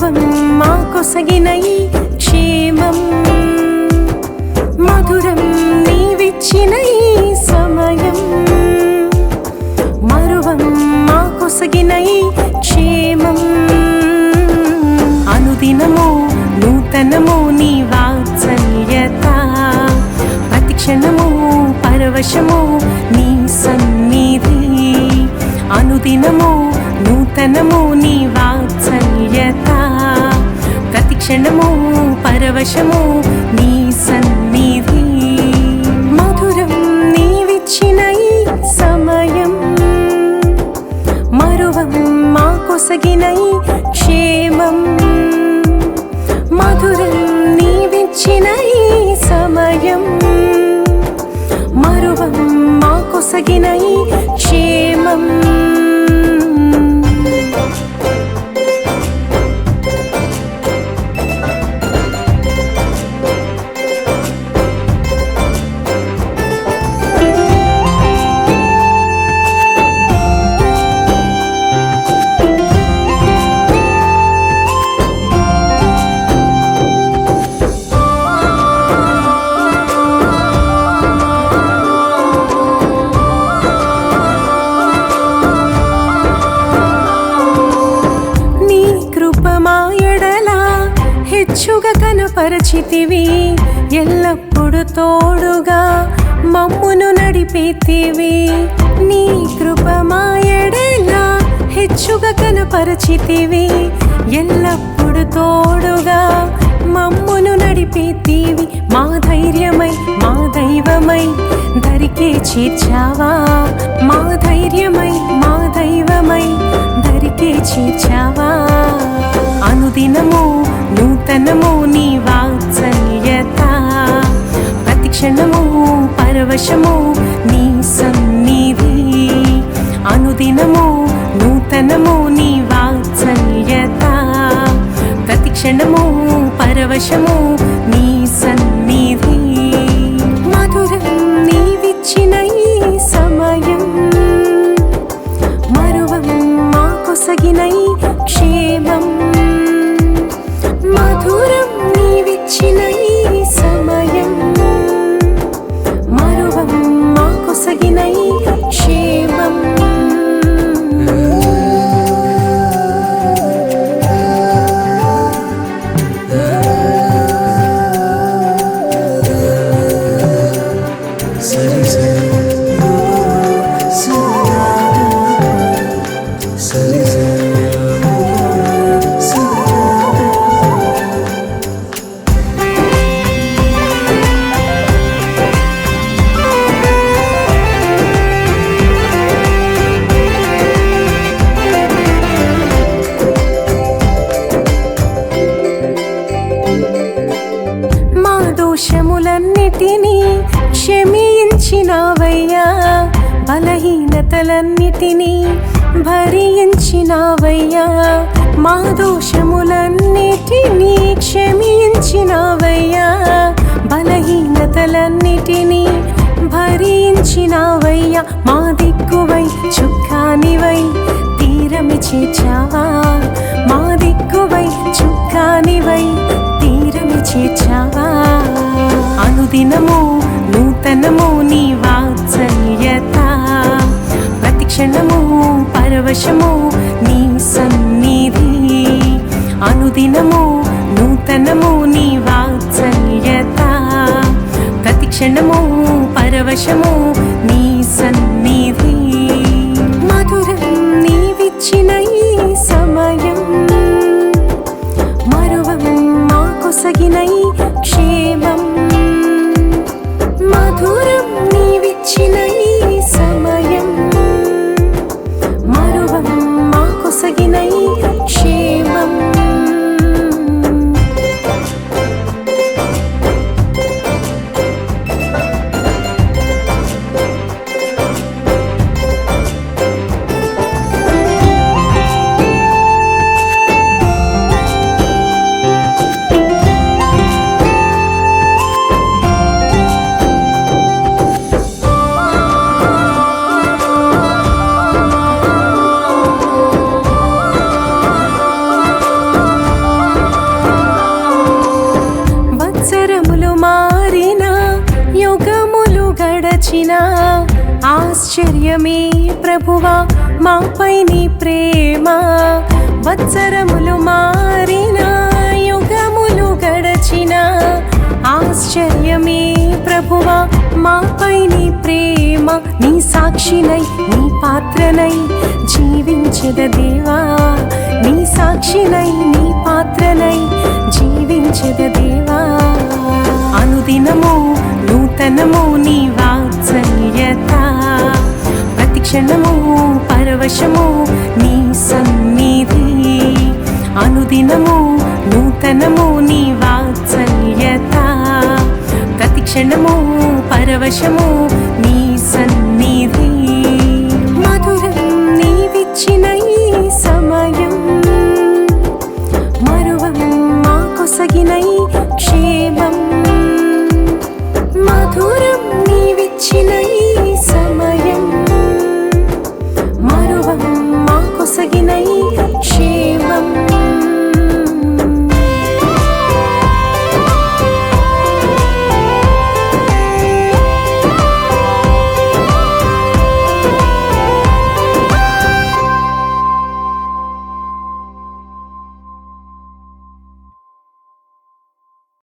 మరువం మాకొసగిన ఈ క్షేమం మధురం నీవిచ్చిన ఈ సమయం మరువం మాకొసగిన ఈ క్షేమం అనుదినము నూతనము నీ వాత్సల్యత ప్రతిక్షణము పరవశము నీ సన్నిధి అనుదినము నూతనము నీ వాత్సల్యత ప్రతిక్షణము పరవశము నీ సన్నిధి మధురం నీవిచ్చిన ఈ సమయం మరువం మాకొసగిన ఈ క్షేమం మధురం నీవిచ్చిన ఈ సమయం మరువం మాకొసగిన ఈ క్షేమం హెచ్చుగా కనపరచితివి ఎల్లప్పుడు తోడుగా మమ్మును నడిపితివి నీ కృప మా ఎడల హెచ్చుగా కనపరచితివి ఎల్లప్పుడు తోడుగా మమ్మును నడిపితివి మా ధైర్యమై మా దైవమై దరికే చేర్చావా మా ధైర్యమై మా దైవమై దరికే చేర్చావా అనుదినము నూతనము నీ వాత్సల్యత ప్రతిక్షణము పరవశము నీ సన్నిధి అనుదినము నూతనము నీ వాత్సల్యత ప్రతిక్షణము పరవశము నీ సన్నిధి మధురం నీవిచ్చిన ఈ సమయం మరువం మాకొసగిన ఈ క్షేమం మధురం నీవిచ్చిన ఈ సమయం మరువం మాకొసగిన ఈ క్షేమం దోషములన్నిటినీ క్షమించినావయ్యా బలహీనతలన్నిటినీ భరించినావయ్యా మా దోషములన్నిటినీ క్షమించినావయ్యా బలహీనతలన్నిటినీ భరించినావయ్యా మా దిక్కువై చుక్కానివై తీరమి చేర్చావా మా దిక్కువై చుక్కానివై తీరమి చేర్చావా అనుదినము నూతనము నీ వాత్సల్యత ప్రతిక్షణము పరవశము నీ సన్నిధి అనుదినము నూతనము నీ వాత్సల్యత ప్రతిక్షణము పరవశము నీ సన్నిధి మధురం నీవిచ్చిన ఈ సమయం మరువం మాకొసగిన ఈ క్షేమం మధురం నీవిచ్చిన ఈ సమయం మరువం మాకొసగిన ఈ క్షేమం ఆశ్చర్యమే ప్రభువా మాపై నీ ప్రేమ, వత్సరములు మారిన యుగములు గడచిన. ఆశ్చర్యమే ప్రభువా మాపై నీ ప్రేమ, నీ సాక్షినై నీ పాత్రనై జీవించద దేవా, నీ సాక్షినై నీ పాత్రనై జీవించద దేవా. అనుదినము నూతనము నీ వాత్సల్యత, ప్రతిక్షణము పరవశము నీ సన్నిధి. అనుదినము నూతనము నీ వాత్సల్యత, ప్రతిక్షణము పరవశము నీ సన్నిధి. మధురం నీవిచ్చిన ఈ